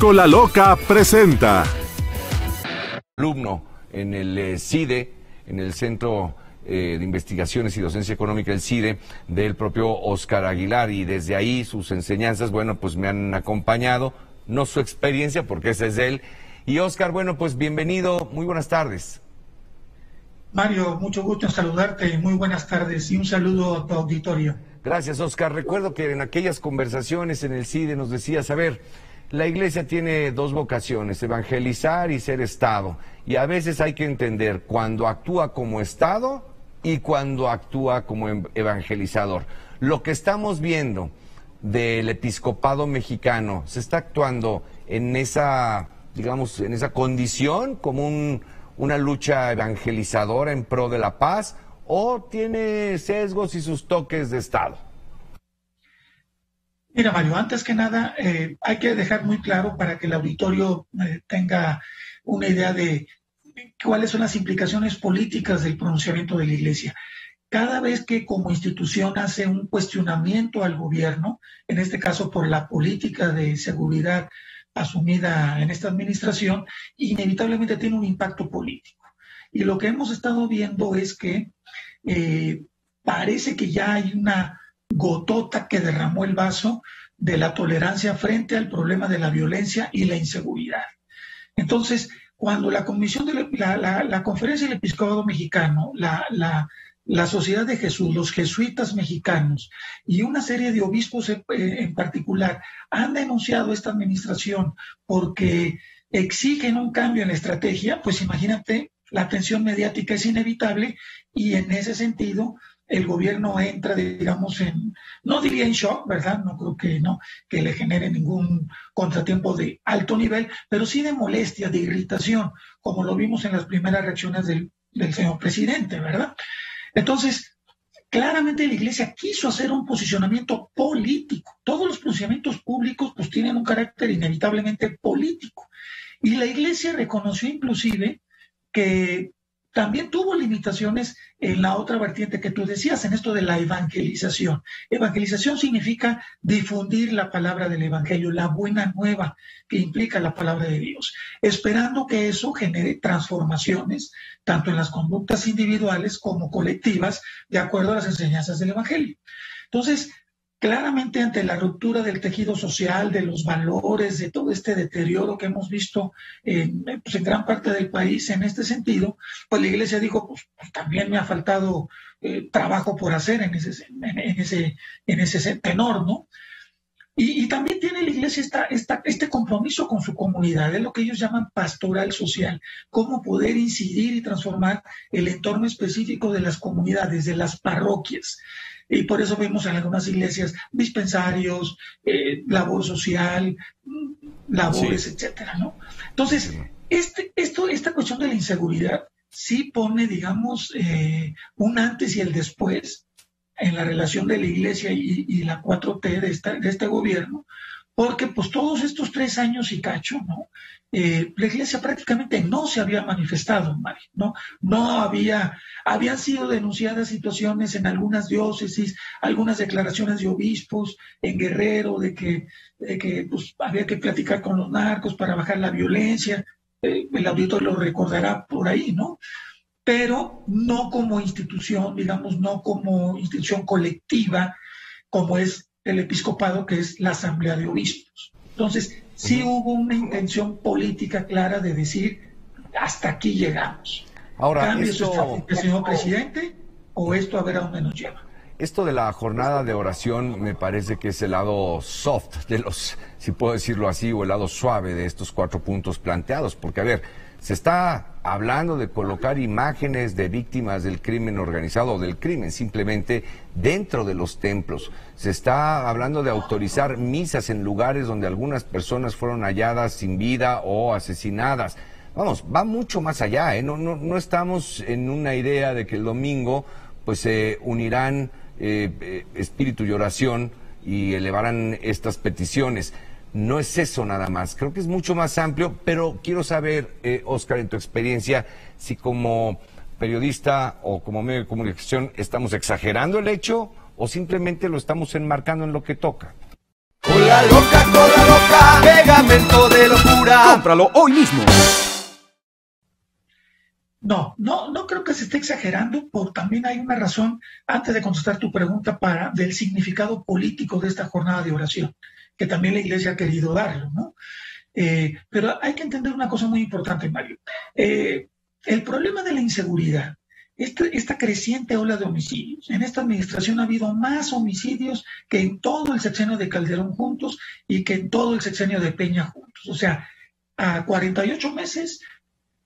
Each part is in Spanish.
Cola Loca presenta. Alumno en el CIDE, en el Centro de Investigaciones y Docencia Económica, el CIDE, del propio Óscar Aguilar, y desde ahí sus enseñanzas, bueno, pues me han acompañado, no su experiencia, porque esa es de él. Y Óscar, bueno, pues bienvenido, muy buenas tardes. Mario, mucho gusto en saludarte, muy buenas tardes y un saludo a tu auditorio. Gracias, Óscar. Recuerdo que en aquellas conversaciones en el CIDE nos decías, a ver, la iglesia tiene dos vocaciones, evangelizar y ser Estado. Y a veces hay que entender cuando actúa como Estado y cuando actúa como evangelizador. Lo que estamos viendo del episcopado mexicano, ¿se está actuando en esa, digamos, en esa condición como una lucha evangelizadora en pro de la paz, o tiene sesgos y sus toques de Estado? Mira, Mario, antes que nada hay que dejar muy claro para que el auditorio tenga una idea de cuáles son las implicaciones políticas del pronunciamiento de la Iglesia. Cada vez que como institución hace un cuestionamiento al gobierno, en este caso por la política de seguridad asumida en esta administración, inevitablemente tiene un impacto político. Y lo que hemos estado viendo es que parece que ya hay una gotota que derramó el vaso de la tolerancia frente al problema de la violencia y la inseguridad. Entonces, cuando la Comisión de la Conferencia del Episcopado Mexicano, la Sociedad de Jesús, los jesuitas mexicanos y una serie de obispos en particular han denunciado esta administración porque exigen un cambio en la estrategia, pues imagínate, la atención mediática es inevitable y en ese sentido el gobierno entra, digamos, no diría en shock, ¿verdad? No creo que le genere ningún contratiempo de alto nivel, pero sí de molestia, de irritación, como lo vimos en las primeras reacciones del señor presidente, ¿verdad? Entonces, claramente la Iglesia quiso hacer un posicionamiento político. Todos los posicionamientos públicos pues tienen un carácter inevitablemente político. Y la Iglesia reconoció inclusive que también tuvo limitaciones en la otra vertiente que tú decías, en esto de la evangelización. Evangelización significa difundir la palabra del Evangelio, la buena nueva que implica la palabra de Dios, esperando que eso genere transformaciones, tanto en las conductas individuales como colectivas, de acuerdo a las enseñanzas del Evangelio. Entonces, claramente ante la ruptura del tejido social, de los valores, de todo este deterioro que hemos visto en gran parte del país en este sentido, pues la Iglesia dijo, pues también me ha faltado trabajo por hacer en ese tenor, ¿no? Y también tiene la Iglesia este compromiso con su comunidad, es lo que ellos llaman pastoral social, cómo poder incidir y transformar el entorno específico de las comunidades, de las parroquias. Y por eso vemos en algunas iglesias dispensarios, labor social, labores, sí, etcétera, ¿no? Entonces, esta cuestión de la inseguridad sí pone, digamos, un antes y el después en la relación de la Iglesia y la 4T de este gobierno, porque pues todos estos 3 años y cacho, ¿no? La Iglesia prácticamente no se había manifestado, Mario, ¿no? Habían sido denunciadas situaciones en algunas diócesis, algunas declaraciones de obispos en Guerrero de que pues, había que platicar con los narcos para bajar la violencia, el auditor lo recordará por ahí, ¿no? Pero no como institución, digamos, no como institución colectiva, como es el episcopado, que es la Asamblea de Obispos. Entonces, sí hubo una intención política clara de decir, hasta aquí llegamos. Ahora, ¿Cambie su estrategia, señor presidente, o esto a ver a dónde nos lleva? Esto de la jornada de oración me parece que es el lado soft de los, si puedo decirlo así, o el lado suave de estos 4 puntos planteados, porque a ver, se está hablando de colocar imágenes de víctimas del crimen organizado o del crimen simplemente dentro de los templos. Se está hablando de autorizar misas en lugares donde algunas personas fueron halladas sin vida o asesinadas. Vamos, va mucho más allá, ¿eh? No estamos en una idea de que el domingo pues se unirán espíritu y oración y elevarán estas peticiones. No es eso nada más, creo que es mucho más amplio, pero quiero saber, Óscar, en tu experiencia, si como periodista o como medio de comunicación estamos exagerando el hecho o simplemente lo estamos enmarcando en lo que toca. Cola loca, pegamento de los Cómpralo hoy mismo. No creo que se esté exagerando, también hay una razón, antes de contestar tu pregunta, del significado político de esta jornada de oración, que también la Iglesia ha querido darlo, ¿no? Pero hay que entender una cosa muy importante, Mario. El problema de la inseguridad, esta creciente ola de homicidios, en esta administración ha habido más homicidios que en todo el sexenio de Calderón juntos y que en todo el sexenio de Peña juntos. O sea, a 48 meses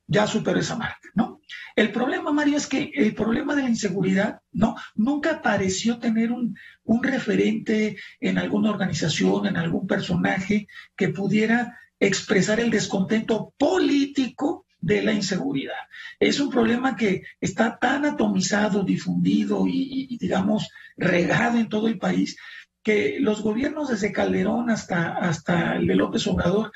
ya superó esa marca, ¿no? El problema, Mario, es que el problema de la inseguridad, ¿no? Nunca pareció tener un referente en alguna organización, en algún personaje que pudiera expresar el descontento político de la inseguridad. Es un problema que está tan atomizado, difundido y digamos, regado en todo el país, que los gobiernos desde Calderón hasta el de López Obrador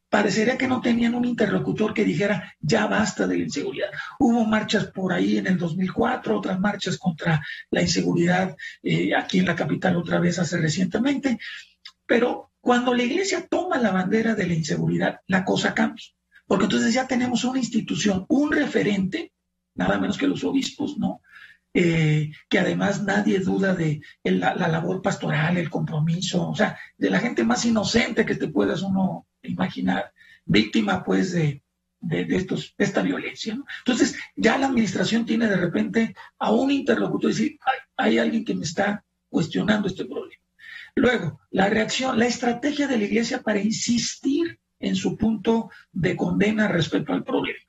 parecería que no tenían un interlocutor que dijera ya basta de la inseguridad. Hubo marchas por ahí en el 2004, otras marchas contra la inseguridad aquí en la capital otra vez hace recientemente, pero cuando la Iglesia toma la bandera de la inseguridad, la cosa cambia, porque entonces ya tenemos una institución, un referente, nada menos que los obispos, ¿no? Que además nadie duda de la labor pastoral, el compromiso, o sea, de la gente más inocente que te puedas uno imaginar, víctima pues de esta violencia, ¿no? Entonces ya la administración tiene de repente a un interlocutor y decir, hay alguien que me está cuestionando este problema. Luego, la reacción, la estrategia de la Iglesia para insistir en su punto de condena respecto al problema.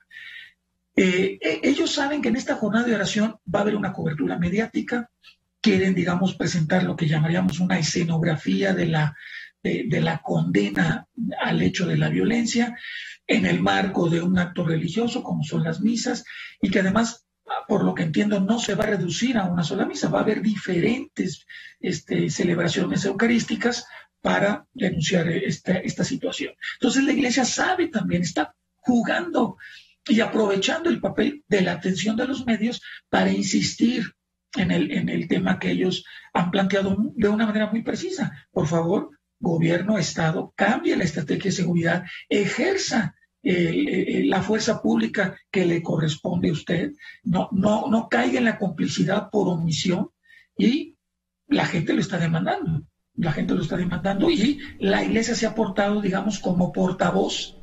Ellos saben que en esta jornada de oración va a haber una cobertura mediática, quieren, digamos, presentar lo que llamaríamos una escenografía de la condena al hecho de la violencia en el marco de un acto religioso como son las misas, y que además, por lo que entiendo, no se va a reducir a una sola misa, va a haber diferentes celebraciones eucarísticas para denunciar esta situación. Entonces la Iglesia sabe también, está jugando y aprovechando el papel de la atención de los medios para insistir en el tema que ellos han planteado de una manera muy precisa. Por favor, gobierno, Estado, cambie la estrategia de seguridad, ejerza la fuerza pública que le corresponde a usted, no caiga en la complicidad por omisión, y la gente lo está demandando. La gente lo está demandando y la Iglesia se ha portado, digamos, como portavoz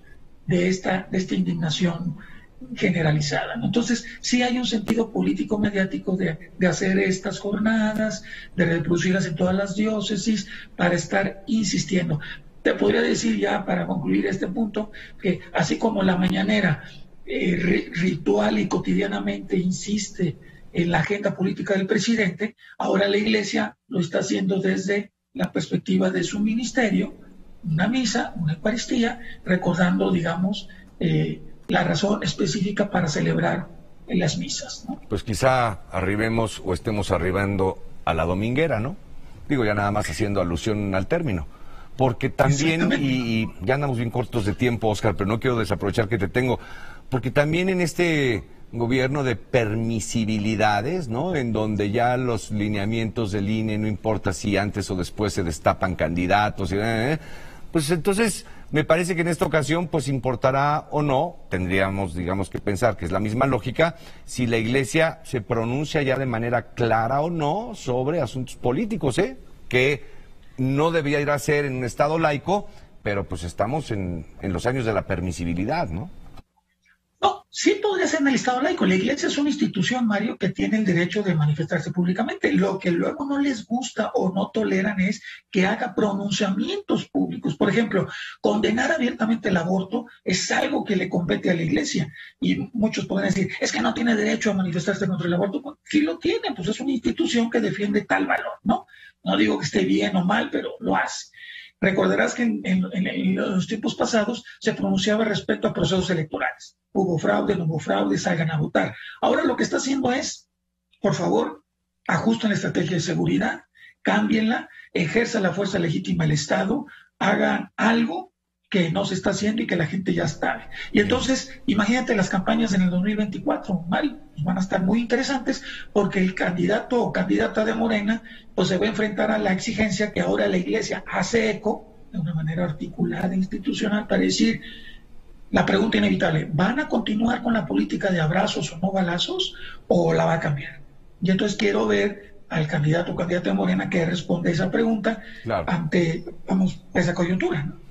de esta indignación generalizada, ¿no? Entonces, sí hay un sentido político mediático de hacer estas jornadas, de reproducirlas en todas las diócesis, para estar insistiendo. Te podría decir ya, para concluir este punto, que así como la mañanera ritual y cotidianamente insiste en la agenda política del presidente, ahora la Iglesia lo está haciendo desde la perspectiva de su ministerio, una misa, una Eucaristía, recordando, digamos, la razón específica para celebrar en las misas, ¿no? Pues quizá arribemos o estemos arribando a la dominguera, ¿no? Digo, ya nada más haciendo alusión al término. Porque también, y ya andamos bien cortos de tiempo, Oscar, pero no quiero desaprovechar que te tengo, porque también en este gobierno de permisibilidades, ¿no? En donde ya los lineamientos del INE, no importa si antes o después se destapan candidatos, pues entonces me parece que en esta ocasión pues importará o no, tendríamos, digamos, que pensar que es la misma lógica, si la Iglesia se pronuncia ya de manera clara o no sobre asuntos políticos, que no debería ser en un Estado laico, pero pues estamos en los años de la permisibilidad, ¿no? No, sí podría ser en el Estado laico. La Iglesia es una institución, Mario, que tiene el derecho de manifestarse públicamente. Lo que luego no les gusta o no toleran es que haga pronunciamientos públicos. Por ejemplo, condenar abiertamente el aborto es algo que le compete a la Iglesia. Y muchos pueden decir, es que no tiene derecho a manifestarse contra el aborto. Pues, sí lo tiene, pues es una institución que defiende tal valor, ¿no? No digo que esté bien o mal, pero lo hace. Recordarás que en los tiempos pasados se pronunciaba respecto a procesos electorales. Hubo fraude, no hubo fraude, salgan a votar. Ahora lo que está haciendo es, por favor, ajusten la estrategia de seguridad, cámbienla, ejerza la fuerza legítima del Estado, hagan algo que no se está haciendo y que la gente ya sabe. Y entonces, imagínate las campañas en el 2024, Mario, van a estar muy interesantes porque el candidato o candidata de Morena pues se va a enfrentar a la exigencia que ahora la Iglesia hace eco de una manera articulada e institucional para decir, la pregunta inevitable, ¿van a continuar con la política de abrazos o no balazos o la va a cambiar? Y entonces quiero ver al candidato o candidata de Morena que responde esa pregunta ante, esa coyuntura, ¿no?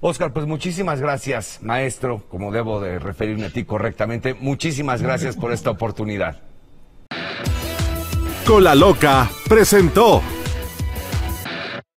Óscar, pues muchísimas gracias, maestro, como debo de referirme a ti correctamente. Muchísimas gracias por esta oportunidad. Con la Loca presentó